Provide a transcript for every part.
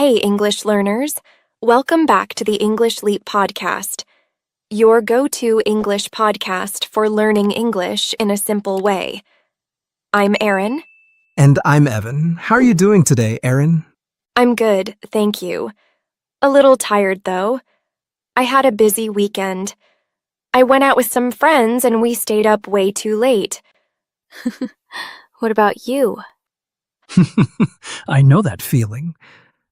Hey, English learners. Welcome back to the English Leap podcast, your go-to English podcast for learning English in a simple way. I'm Erin. And I'm Evan. How are you doing today, Erin? I'm good, thank you. A little tired, though. I had a busy weekend. I went out with some friends and we stayed up way too late. What about you? I know that feeling.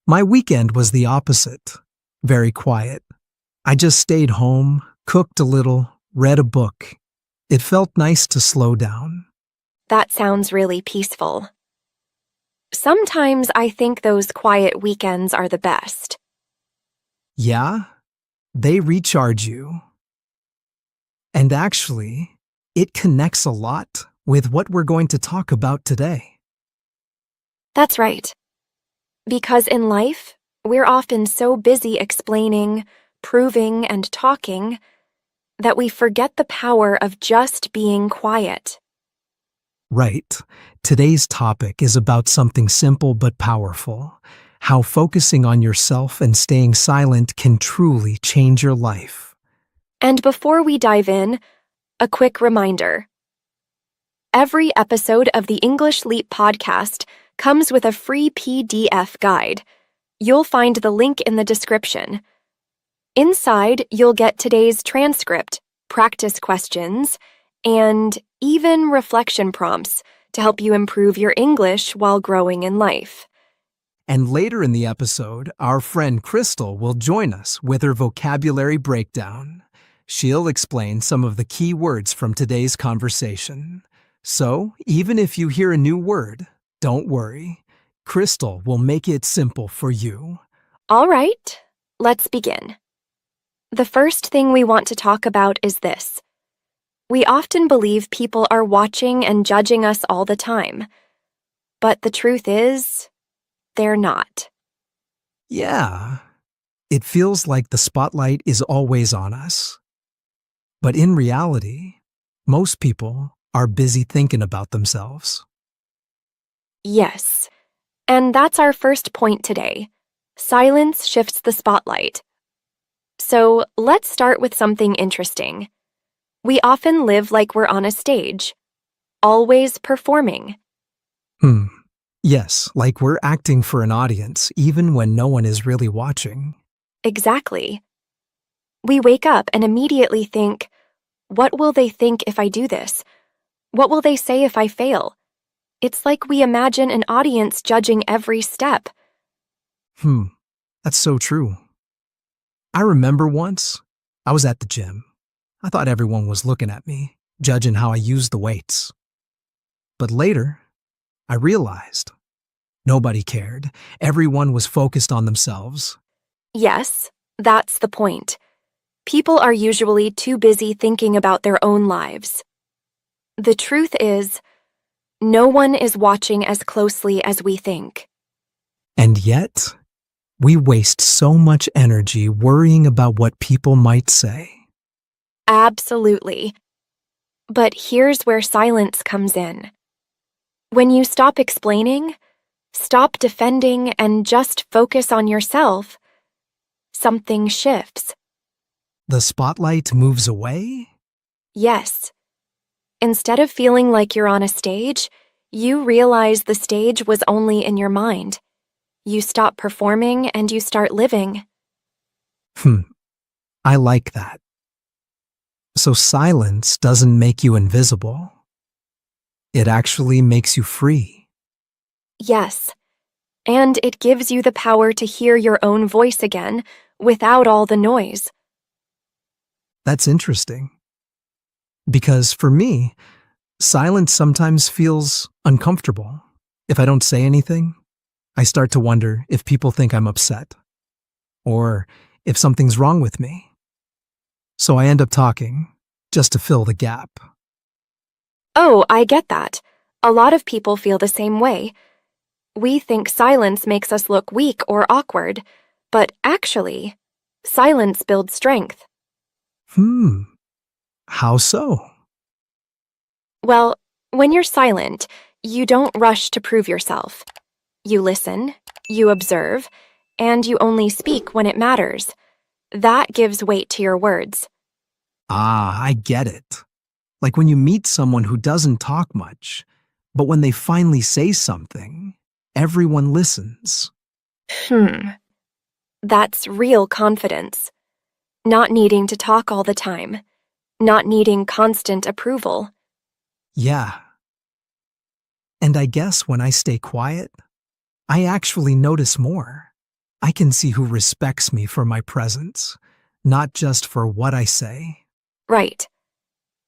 My weekend was the opposite. Very quiet. I just stayed home, cooked a little, read a book. It felt nice to slow down. That sounds really peaceful. Sometimes I think those quiet weekends are the best. Yeah? They recharge you. And actually, it connects a lot with what we're going to talk about today. That's right. Because in life, we're often so busy explaining, proving, and talking that we forget the power of just being quiet. Right. Today's topic is about something simple but powerful. How focusing on yourself and staying silent can truly change your life. And before we dive in, a quick reminder. Every episode of the English Leap podcast comes with a free PDF guide. You'll find the link in the description. Inside, you'll get today's transcript, practice questions, and even reflection prompts to help you improve your English while growing in life. And later in the episode, our friend Crystal will join us with her vocabulary breakdown. She'll explain some of the key words from today's conversation. So, even if you hear a new word, don't worry. Crystal will make it simple for you. All right, let's begin. The first thing we want to talk about is this. We often believe people are watching and judging us all the time. But the truth is, they're not. Yeah, it feels like the spotlight is always on us. But in reality, most people are busy thinking about themselves. Yes, and that's our first point today. Silence shifts the spotlight. So let's start with something interesting. We often live like we're on a stage, always performing. Yes, like we're acting for an audience even when no one is really watching. Exactly. We wake up and immediately think, what will they think if I do this? What will they say if I fail? It's like we imagine an audience judging every step. That's so true. I remember once, I was at the gym. I thought everyone was looking at me, judging how I used the weights. But later, I realized nobody cared. Everyone was focused on themselves. Yes, that's the point. People are usually too busy thinking about their own lives. The truth is, no one is watching as closely as we think. And yet, we waste so much energy worrying about what people might say. Absolutely. But here's where silence comes in. When you stop explaining, stop defending, and just focus on yourself, something shifts. The spotlight moves away? Yes. Instead of feeling like you're on a stage, you realize the stage was only in your mind. You stop performing and you start living. I like that. So silence doesn't make you invisible. It actually makes you free. Yes. And it gives you the power to hear your own voice again without all the noise. That's interesting. Because for me, silence sometimes feels uncomfortable. If I don't say anything, I start to wonder if people think I'm upset, or if something's wrong with me. So I end up talking, just to fill the gap. Oh, I get that. A lot of people feel the same way. We think silence makes us look weak or awkward, but actually, silence builds strength. How so? Well, when you're silent, you don't rush to prove yourself. You listen, you observe, and you only speak when it matters. That gives weight to your words. Ah, I get it. Like when you meet someone who doesn't talk much, but when they finally say something, everyone listens. That's real confidence. Not needing to talk all the time. Not needing constant approval. Yeah. And I guess when I stay quiet, I actually notice more. I can see who respects me for my presence, not just for what I say. Right.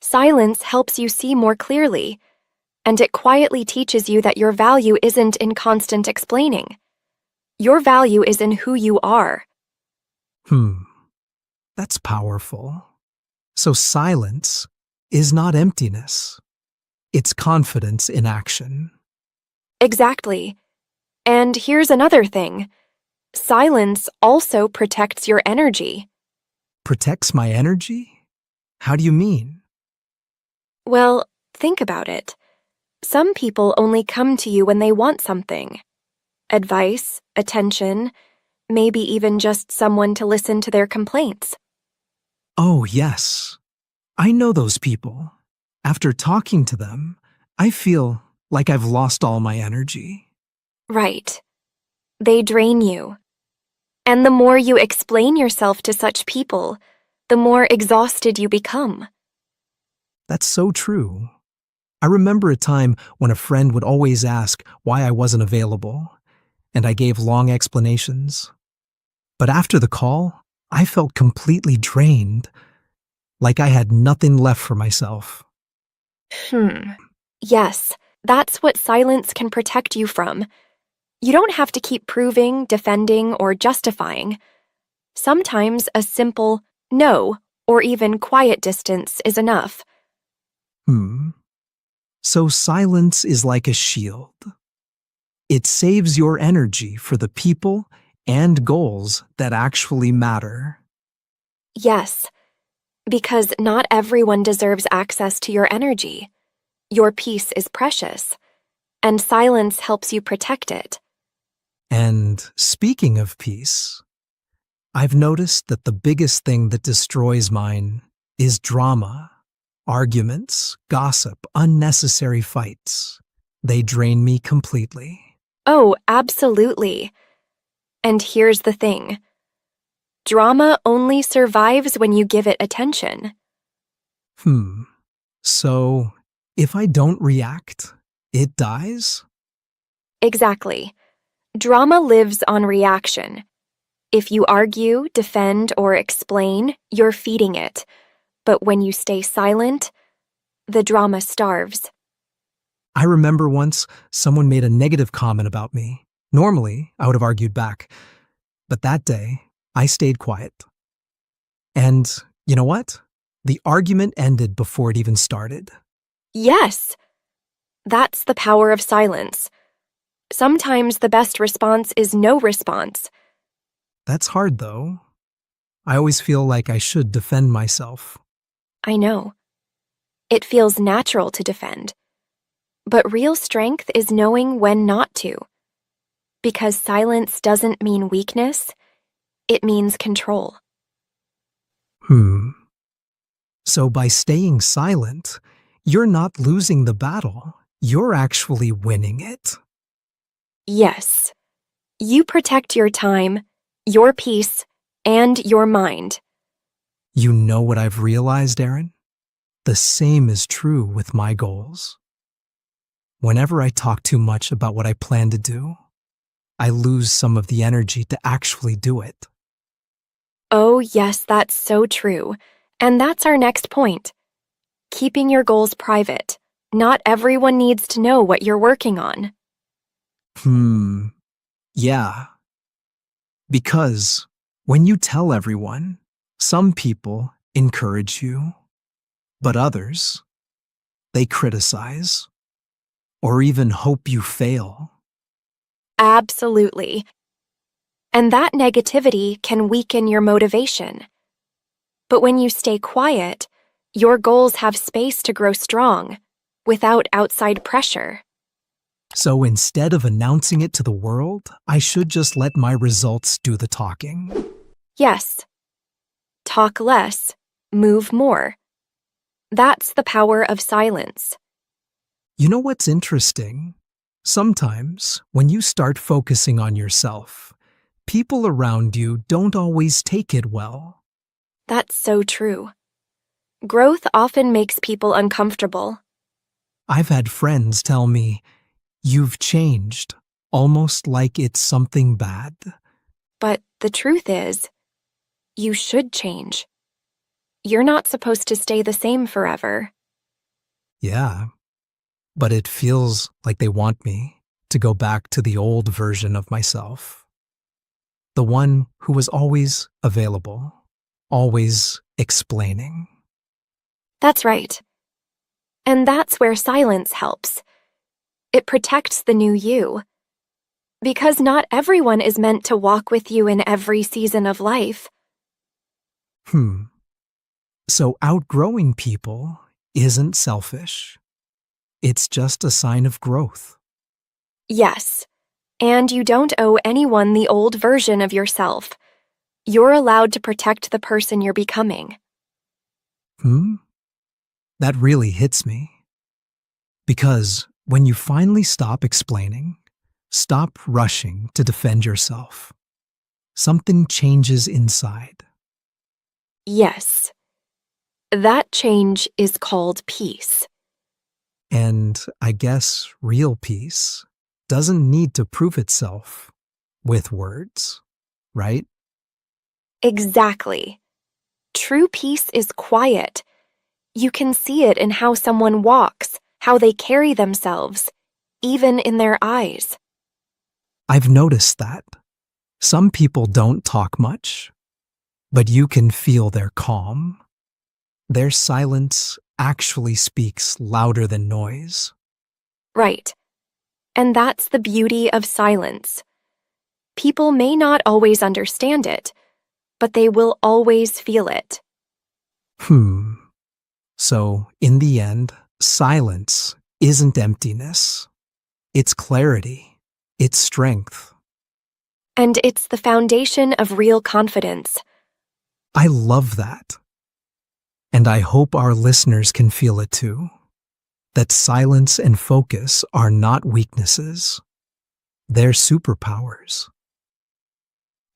Silence helps you see more clearly, and it quietly teaches you that your value isn't in constant explaining. Your value is in who you are. That's powerful. So silence is not emptiness. It's confidence in action. Exactly. And here's another thing. Silence also protects your energy. Protects my energy? How do you mean? Well, think about it. Some people only come to you when they want something. Advice, attention, maybe even just someone to listen to their complaints. Oh, yes. I know those people. After talking to them, I feel like I've lost all my energy. Right. They drain you. And the more you explain yourself to such people, the more exhausted you become. That's so true. I remember a time when a friend would always ask why I wasn't available, and I gave long explanations. But after the call, I felt completely drained, like I had nothing left for myself. Yes, that's what silence can protect you from. You don't have to keep proving, defending, or justifying. Sometimes a simple no or even quiet distance is enough. So silence is like a shield. It saves your energy for the people and goals that actually matter. Yes, because not everyone deserves access to your energy. Your peace is precious, and silence helps you protect it. And speaking of peace, I've noticed that the biggest thing that destroys mine is drama, arguments, gossip, unnecessary fights. They drain me completely. Oh, absolutely. And here's the thing. Drama only survives when you give it attention. So, if I don't react, it dies? Exactly. Drama lives on reaction. If you argue, defend, or explain, you're feeding it. But when you stay silent, the drama starves. I remember once someone made a negative comment about me. Normally, I would have argued back. But that day, I stayed quiet. And you know what? The argument ended before it even started. Yes, that's the power of silence. Sometimes the best response is no response. That's hard, though. I always feel like I should defend myself. I know. It feels natural to defend. But real strength is knowing when not to. Because silence doesn't mean weakness, it means control. So by staying silent, you're not losing the battle. You're actually winning it. Yes. You protect your time, your peace, and your mind. You know what I've realized, Aaron? The same is true with my goals. Whenever I talk too much about what I plan to do, I lose some of the energy to actually do it. Oh, yes, that's so true. And that's our next point. Keeping your goals private. Not everyone needs to know what you're working on. Yeah. Because when you tell everyone, some people encourage you, but others, they criticize or even hope you fail. Absolutely. And that negativity can weaken your motivation. But when you stay quiet, your goals have space to grow strong, without outside pressure. So instead of announcing it to the world, I should just let my results do the talking. Yes. Talk less, move more. That's the power of silence. You know what's interesting? Sometimes, when you start focusing on yourself, people around you don't always take it well. That's so true. Growth often makes people uncomfortable. I've had friends tell me, "You've changed," almost like it's something bad. But the truth is, you should change. You're not supposed to stay the same forever. Yeah, but it feels like they want me to go back to the old version of myself. The one who was always available, always explaining. That's right. And that's where silence helps. It protects the new you. Because not everyone is meant to walk with you in every season of life. So outgrowing people isn't selfish. It's just a sign of growth. Yes. And you don't owe anyone the old version of yourself. You're allowed to protect the person you're becoming. That really hits me. Because when you finally stop explaining, stop rushing to defend yourself, something changes inside. Yes. That change is called peace. And I guess real peace doesn't need to prove itself with words, right? Exactly. True peace is quiet. You can see it in how someone walks, how they carry themselves, even in their eyes. I've noticed that. Some people don't talk much, but you can feel their calm. Their silence actually speaks louder than noise. Right. And that's the beauty of silence. People may not always understand it, but they will always feel it. So, in the end, silence isn't emptiness. It's clarity. It's strength. And it's the foundation of real confidence. I love that. And I hope our listeners can feel it too. That silence and focus are not weaknesses. They're superpowers.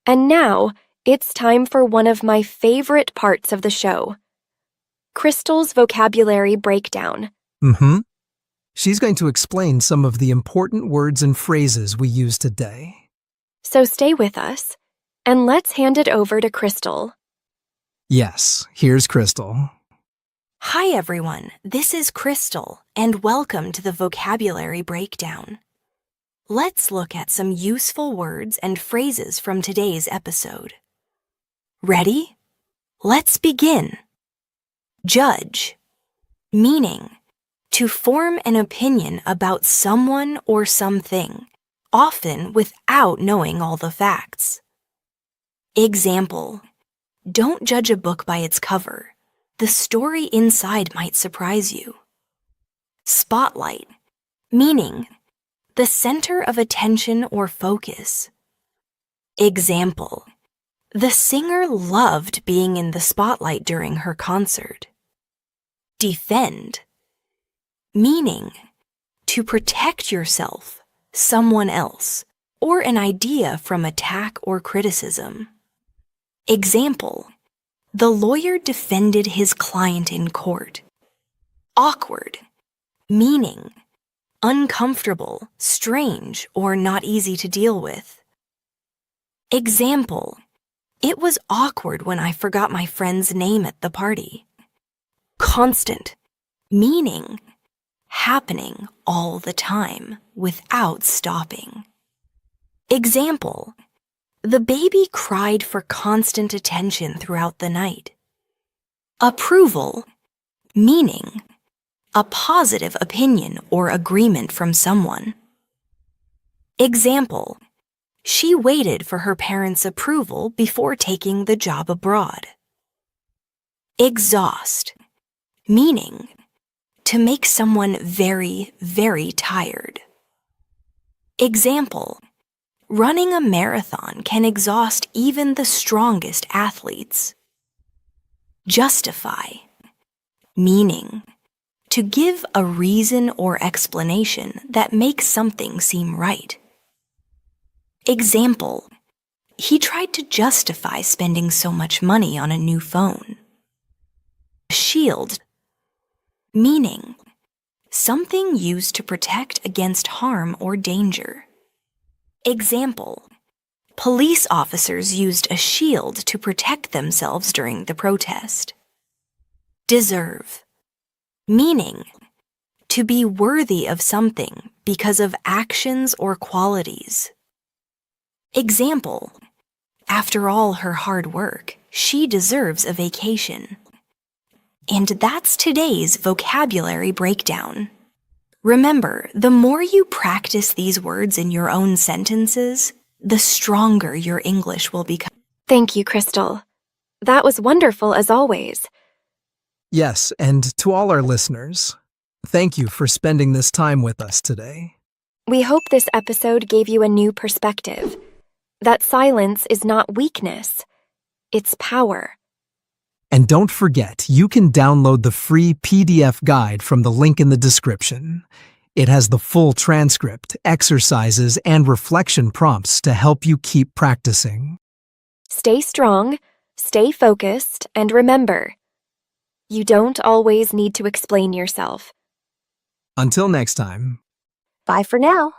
And now, it's time for one of my favorite parts of the show. Crystal's vocabulary breakdown. She's going to explain some of the important words and phrases we use today. So stay with us, and let's hand it over to Crystal. Yes, here's Crystal. Hi everyone, this is Crystal, and welcome to the Vocabulary Breakdown. Let's look at some useful words and phrases from today's episode. Ready? Let's begin. Judge, meaning to form an opinion about someone or something, often without knowing all the facts. Example, don't judge a book by its cover. The story inside might surprise you. Spotlight, meaning the center of attention or focus. Example, the singer loved being in the spotlight during her concert. Defend, meaning to protect yourself, someone else, or an idea from attack or criticism. Example, the lawyer defended his client in court. Awkward, meaning uncomfortable, strange, or not easy to deal with. Example, it was awkward when I forgot my friend's name at the party. Constant, meaning happening all the time without stopping. Example, the baby cried for constant attention throughout the night. Approval, meaning a positive opinion or agreement from someone. Example, she waited for her parents' approval before taking the job abroad. Exhaust, meaning to make someone very, very tired. Example: running a marathon can exhaust even the strongest athletes. Justify, meaning to give a reason or explanation that makes something seem right. Example: he tried to justify spending so much money on a new phone. Shield, meaning something used to protect against harm or danger. Example: police officers used a shield to protect themselves during the protest. Deserve, meaning to be worthy of something because of actions or qualities. Example: after all her hard work, she deserves a vacation. And that's today's vocabulary breakdown. Remember, the more you practice these words in your own sentences, the stronger your English will become. Thank you, Crystal. That was wonderful as always. Yes, and to all our listeners, thank you for spending this time with us today. We hope this episode gave you a new perspective. That silence is not weakness, it's power. And don't forget, you can download the free PDF guide from the link in the description. It has the full transcript, exercises, and reflection prompts to help you keep practicing. Stay strong, stay focused, and remember, you don't always need to explain yourself. Until next time. Bye for now.